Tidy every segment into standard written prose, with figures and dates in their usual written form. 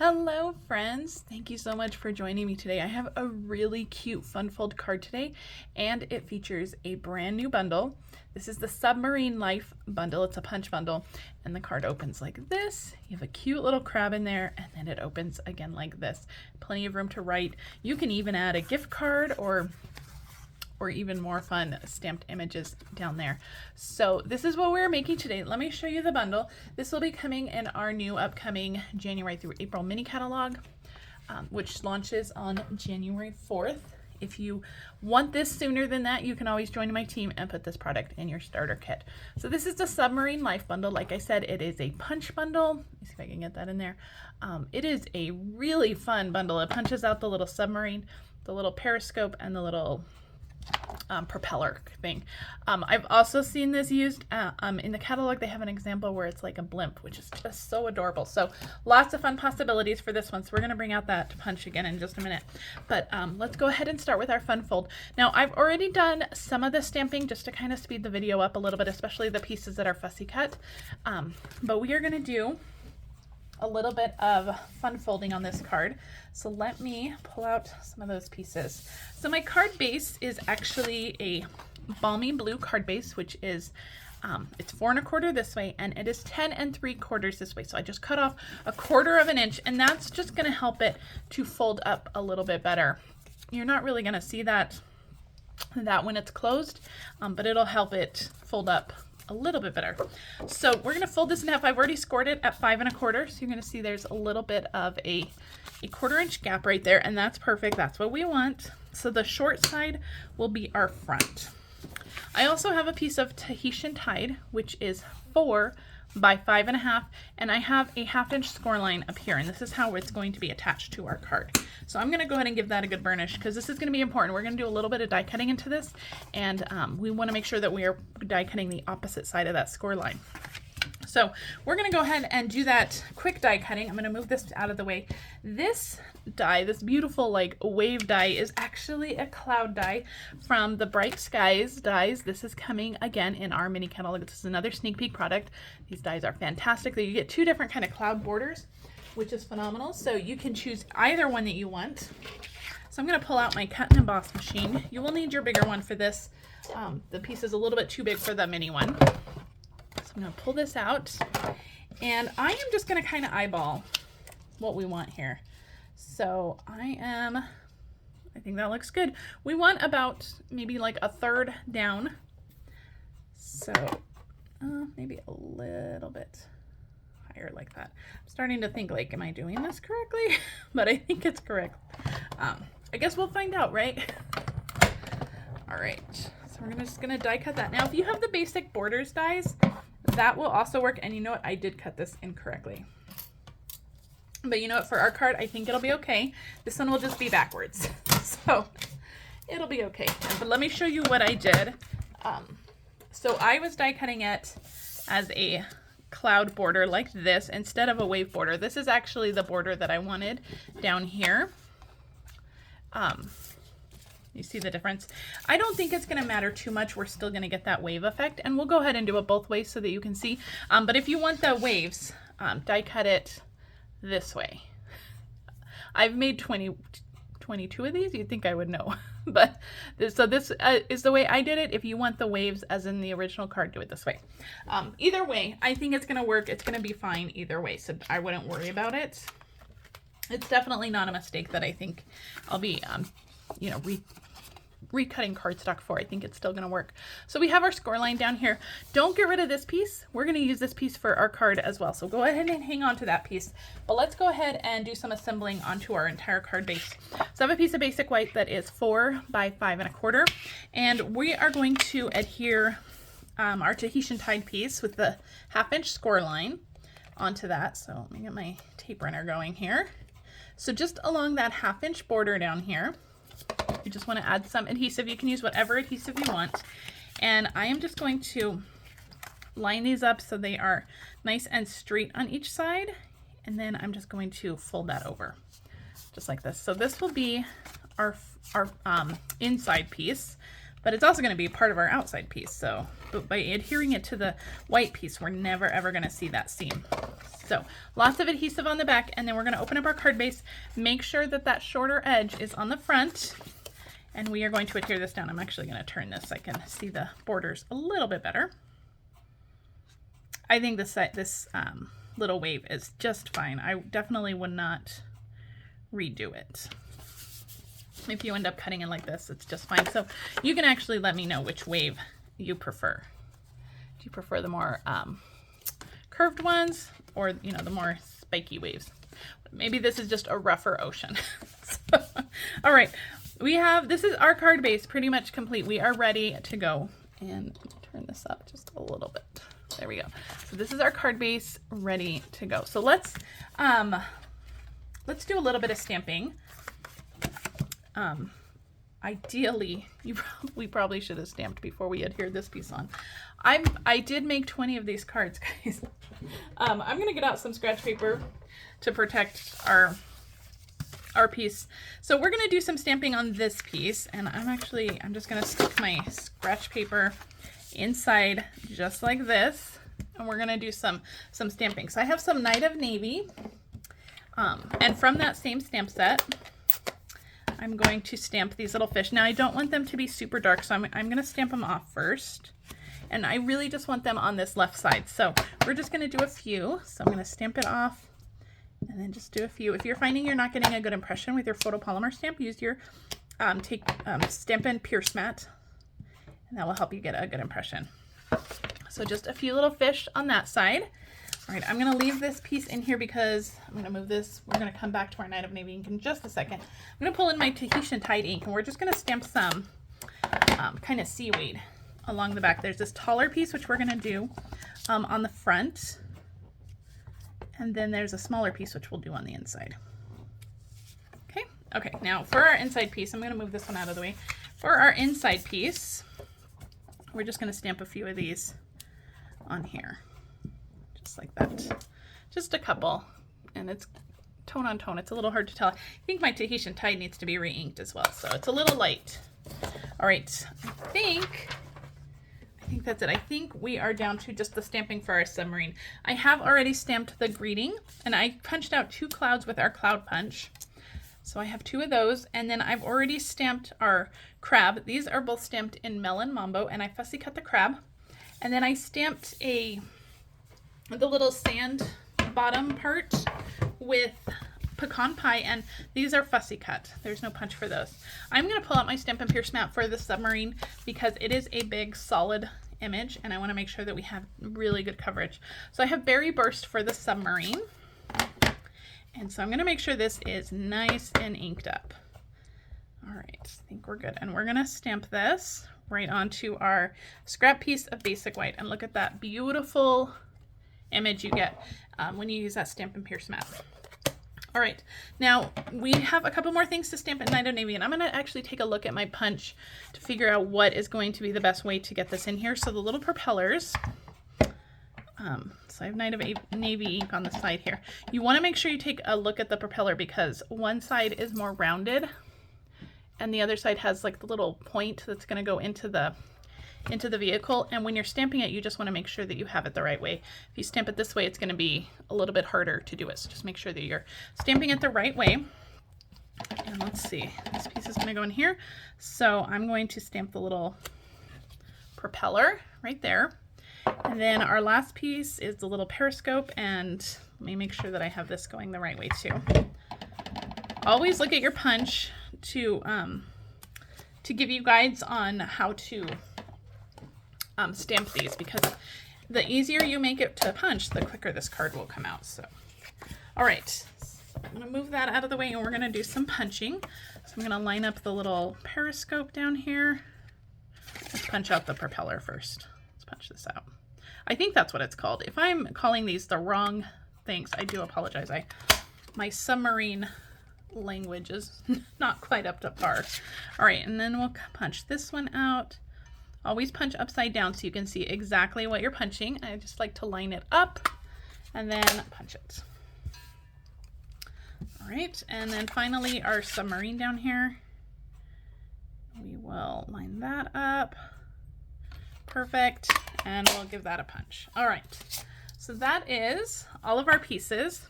Hello friends, thank you so much for joining me today. I have a really cute fun fold card today and it features a brand new bundle. This is the Submarine Life Bundle. It's a punch bundle and the card opens like this. You have a cute little crab in there and then it opens again like this. Plenty of room to write. You can even add a gift card or even more fun stamped images down there. So this is what we're making today. Let me show you the bundle. This will be coming in our new upcoming January through April mini catalog, which launches on January 4th. If you want this sooner than that, you can always join my team and put this product in your starter kit. So this is the Submarine Life Bundle. Like I said, it is a punch bundle. Let me see if I can get that in there. It is a really fun bundle. It punches out the little submarine, the little periscope, and the little propeller thing. I've also seen this used in the catalog. They have an example where it's like a blimp, which is just so adorable. So lots of fun possibilities for this one. So we're going to bring out that punch again in just a minute. But let's go ahead and start with our fun fold. Now I've already done some of the stamping just to kind of speed the video up a little bit, especially the pieces that are fussy cut. But we are going to do a little bit of fun folding on this card. So let me pull out some of those pieces. So my card base is actually a Balmy Blue card base, which is it's 4 1/4 this way and it is 10 3/4 this way. So I just cut off 1/4 of an inch and that's just going to help it to fold up a little bit better. You're not really going to see that when it's closed, but it'll help it fold up a little bit better. So we're going to fold this in half. I've already scored it at 5 1/4. So you're going to see there's a little bit of a 1/4 inch gap right there. And that's perfect. That's what we want. So the short side will be our front. I also have a piece of Tahitian Tide, which is 4 by 5 1/2. And I have a 1/2 inch score line up here. And this is how it's going to be attached to our card. So I'm going to go ahead and give that a good burnish because this is going to be important. We're going to do a little bit of die cutting into this. And we want to make sure that we are die cutting the opposite side of that score line. So we're going to go ahead and do that quick die cutting. I'm going to move this out of the way. This die, this beautiful like wave die, is actually a cloud die from the Bright Skies dies. This is coming again in our mini catalog. This is another sneak peek product. These dies are fantastic. You get 2 different kind of cloud borders, which is phenomenal. So you can choose either one that you want. So I'm going to pull out my cut and emboss machine. You will need your bigger one for this. The piece is a little bit too big for the mini one. So I'm going to pull this out and I am just going to kind of eyeball what we want here. So I think that looks good. We want about maybe like 1/3 down. So maybe a little bit higher like that. I'm starting to think like, am I doing this correctly? But I think it's correct. I guess we'll find out, right? All right, so we're just gonna die cut that. Now, if you have the basic borders dies, that will also work. And you know what? I did cut this incorrectly. But you know what? For our card, I think it'll be okay. This one will just be backwards. So it'll be okay. But let me show you what I did. So I was die cutting it as a cloud border like this instead of a wave border. This is actually the border that I wanted down here. You see the difference? I don't think it's going to matter too much. We're still going to get that wave effect, and we'll go ahead and do it both ways so that you can see. But if you want the waves, die cut it this way. I've made 22 of these. You'd think I would know. But this is the way I did it. If you want the waves as in the original card, do it this way. Either way, I think it's going to work. It's going to be fine either way, so I wouldn't worry about it. It's definitely not a mistake that I think I'll be recutting cardstock for. I think it's still going to work. So we have our score line down here. Don't get rid of this piece. We're going to use this piece for our card as well. So go ahead and hang on to that piece. But let's go ahead and do some assembling onto our entire card base. So I have a piece of basic white that is 4 by 5 1/4. And we are going to adhere our Tahitian Tide piece with the 1/2 inch score line onto that. So let me get my tape runner going here. So just along that 1/2 inch border down here, you just want to add some adhesive. You can use whatever adhesive you want. And I am just going to line these up so they are nice and straight on each side. And then I'm just going to fold that over just like this. So this will be our inside piece. but it's also going to be part of our outside piece. So, but by adhering it to the white piece, we're never ever going to see that seam. So lots of adhesive on the back, and then we're going to open up our card base. Make sure that that shorter edge is on the front, and we are going to adhere this down. I'm actually going to turn this so I can see the borders a little bit better. I think this little wave is just fine. I definitely would not redo it. If you end up cutting it like this, it's just fine. So you can actually let me know which wave you prefer. Do you prefer the more curved ones, or the more spiky waves? Maybe this is just a rougher ocean. So, all right, this is our card base pretty much complete. We are ready to go. And turn this up just a little bit. There we go. So this is our card base ready to go. So let's do a little bit of stamping. Ideally, we probably should have stamped before we adhered this piece on. I did make 20 of these cards, guys. I'm gonna get out some scratch paper to protect our piece. So we're gonna do some stamping on this piece, and I'm just gonna stick my scratch paper inside just like this, and we're gonna do some stamping. So I have some Night of Navy, and from that same stamp set, I'm going to stamp these little fish. Now I don't want them to be super dark, so I'm gonna stamp them off first. And I really just want them on this left side. So we're just gonna do a few. So I'm gonna stamp it off and then just do a few. If you're finding you're not getting a good impression with your photopolymer stamp, use your Stampin Pierce Mat, and that will help you get a good impression. So just a few little fish on that side. All right, I'm gonna leave this piece in here because I'm gonna move this. We're gonna come back to our Night of Navy ink in just a second. I'm gonna pull in my Tahitian Tide ink, and we're just gonna stamp some kind of seaweed along the back. There's this taller piece, which we're gonna do on the front. And then there's a smaller piece, which we'll do on the inside. Okay, now for our inside piece, I'm gonna move this one out of the way. For our inside piece, we're just gonna stamp a few of these on here. Just like that. Just a couple. And it's tone on tone. It's a little hard to tell. I think my Tahitian Tide needs to be re-inked as well, so it's a little light. All right, I think that's it. I think we are down to just the stamping for our submarine. I have already stamped the greeting, and I punched out 2 clouds with our cloud punch. So I have 2 of those, and then I've already stamped our crab. These are both stamped in Melon Mambo, and I fussy cut the crab. And then I stamped the little sand bottom part with pecan pie, and these are fussy cut. There's no punch for those. I'm going to pull out my Stampin' Pierce mat for the submarine because it is a big solid image, and I want to make sure that we have really good coverage. So I have Berry Burst for the submarine, and so I'm going to make sure this is nice and inked up. All right, I think we're good, and we're going to stamp this right onto our scrap piece of basic white, and look at that beautiful image you get when you use that Stampin' Pierce mat. All right, now we have a couple more things to stamp at Night of Navy, and I'm going to actually take a look at my punch to figure out what is going to be the best way to get this in here. So the little propellers, so I have Night of Navy ink on the side here. You want to make sure you take a look at the propeller because one side is more rounded and the other side has like the little point that's going to go into the vehicle, and when you're stamping it, you just want to make sure that you have it the right way. If you stamp it this way, it's going to be a little bit harder to do it, so just make sure that you're stamping it the right way. And let's see, this piece is going to go in here, so I'm going to stamp the little propeller right there, and then our last piece is the little periscope, and let me make sure that I have this going the right way too. Always look at your punch to give you guides on how to stamp these, because the easier you make it to punch, the quicker this card will come out. So, all right, so I'm going to move that out of the way, and we're going to do some punching. So I'm going to line up the little periscope down here. Let's punch out the propeller first. Let's punch this out. I think that's what it's called. If I'm calling these the wrong things, I do apologize. My submarine language is not quite up to par. All right, and then we'll punch this one out. Always punch upside down so you can see exactly what you're punching. I just like to line it up and then punch it. All right, and then finally our submarine down here. We will line that up. Perfect. And we'll give that a punch. All right. So that is all of our pieces.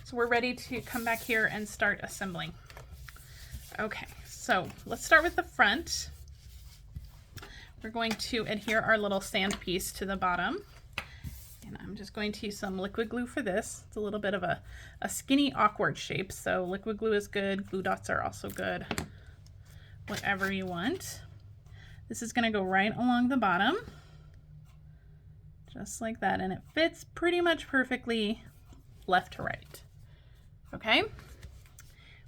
So we're ready to come back here and start assembling. Okay, so let's start with the front. We're going to adhere our little sand piece to the bottom. And I'm just going to use some liquid glue for this. It's a little bit of a skinny, awkward shape, so liquid glue is good. Glue dots are also good. Whatever you want. This is going to go right along the bottom. Just like that, and it fits pretty much perfectly left to right. Okay?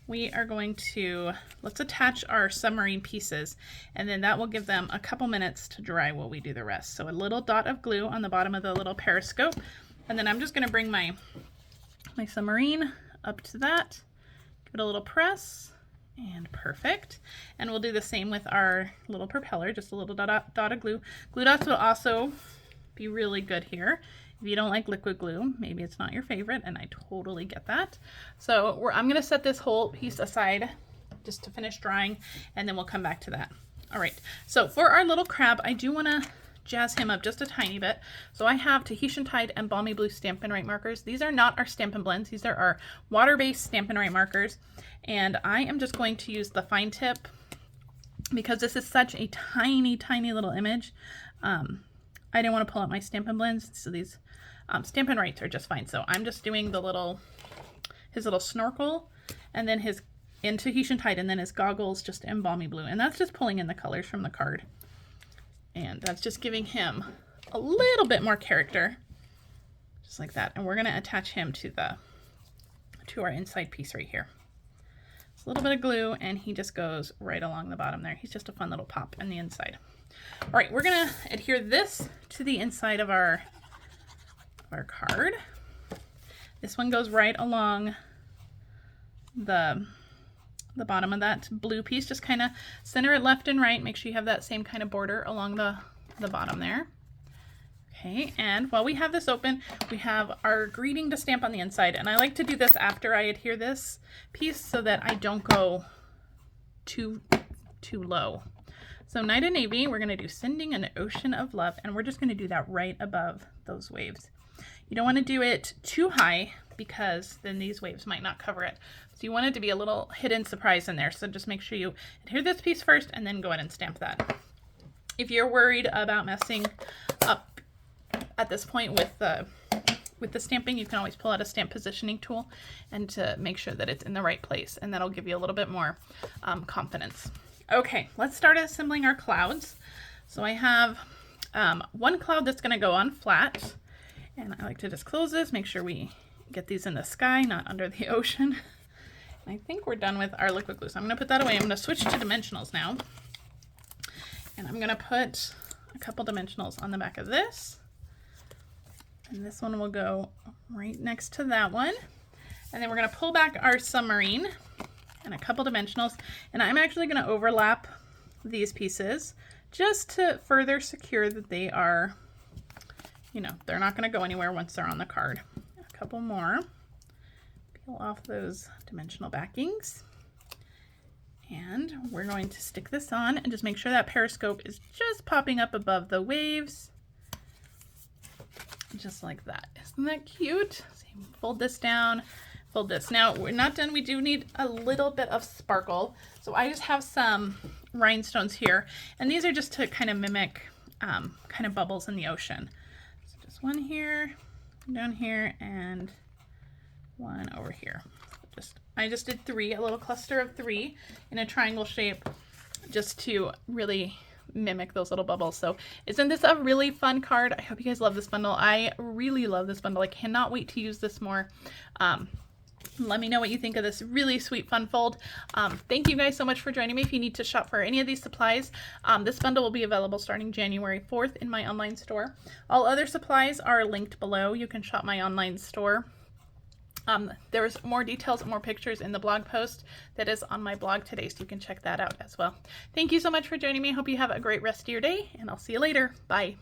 We are going to, let's attach our submarine pieces, and then that will give them a couple minutes to dry while we do the rest. So a little dot of glue on the bottom of the little periscope, and then I'm just gonna bring my submarine up to that, give it a little press, and perfect. And we'll do the same with our little propeller, just a little dot of glue. Glue dots will also be really good here. If you don't like liquid glue, maybe it's not your favorite, and I totally get that. So I'm gonna set this whole piece aside just to finish drying, and then we'll come back to that. All right, so for our little crab, I do wanna jazz him up just a tiny bit. So I have Tahitian Tide and Balmy Blue Stampin' Right markers. These are not our Stampin' Blends. These are our water-based Stampin' Right markers. And I am just going to use the fine tip because this is such a tiny, tiny little image. I didn't want to pull out my Stampin' Blends, so these Stampin' Rights are just fine. So I'm just doing his little snorkel, and then his in Tahitian Tide, and then his goggles just in Balmy Blue. And that's just pulling in the colors from the card. And that's just giving him a little bit more character, just like that. And we're gonna attach him to our inside piece right here. It's a little bit of glue, and he just goes right along the bottom there. He's just a fun little pop in the inside. All right, we're gonna adhere this to the inside of our card. This one goes right along the bottom of that blue piece. Just kind of center it left and right. Make sure you have that same kind of border along the bottom there. Okay, and while we have this open, we have our greeting to stamp on the inside. And I like to do this after I adhere this piece so that I don't go too low. So Night and Navy, we're gonna do Sending an Ocean of Love, and we're just gonna do that right above those waves. You don't wanna do it too high because then these waves might not cover it. So you want it to be a little hidden surprise in there. So just make sure you adhere this piece first and then go ahead and stamp that. If you're worried about messing up at this point with the stamping, you can always pull out a stamp positioning tool and to make sure that it's in the right place, and that'll give you a little bit more confidence. Okay, let's start assembling our clouds. So I have one cloud that's gonna go on flat, and I like to just close this, make sure we get these in the sky, not under the ocean. And I think we're done with our liquid glue. So I'm gonna put that away. I'm gonna switch to dimensionals now. And I'm gonna put a couple dimensionals on the back of this. And this one will go right next to that one. And then we're gonna pull back our submarine and a couple dimensionals. And I'm actually gonna overlap these pieces just to further secure that they are, you know, they're not gonna go anywhere once they're on the card. A couple more. Peel off those dimensional backings. And we're going to stick this on and just make sure that periscope is just popping up above the waves. Just like that. Isn't that cute? So you fold this down, fold this. Now we're not done. We do need a little bit of sparkle. So I just have some rhinestones here, and these are just to kind of mimic kind of bubbles in the ocean. So just one here, down here, and one over here. I just did three, a little cluster of three in a triangle shape, just to really mimic those little bubbles. So isn't this a really fun card? I hope you guys love this bundle. I really love this bundle. I cannot wait to use this more. Let me know what you think of this really sweet fun fold. Thank you guys so much for joining me. If you need to shop for any of these supplies, this bundle will be available starting January 4th in my online store. All other supplies are linked below. You can shop my online store. There's more details and more pictures in the blog post that is on my blog today, so you can check that out as well. Thank you so much for joining me. I hope you have a great rest of your day, and I'll see you later. Bye.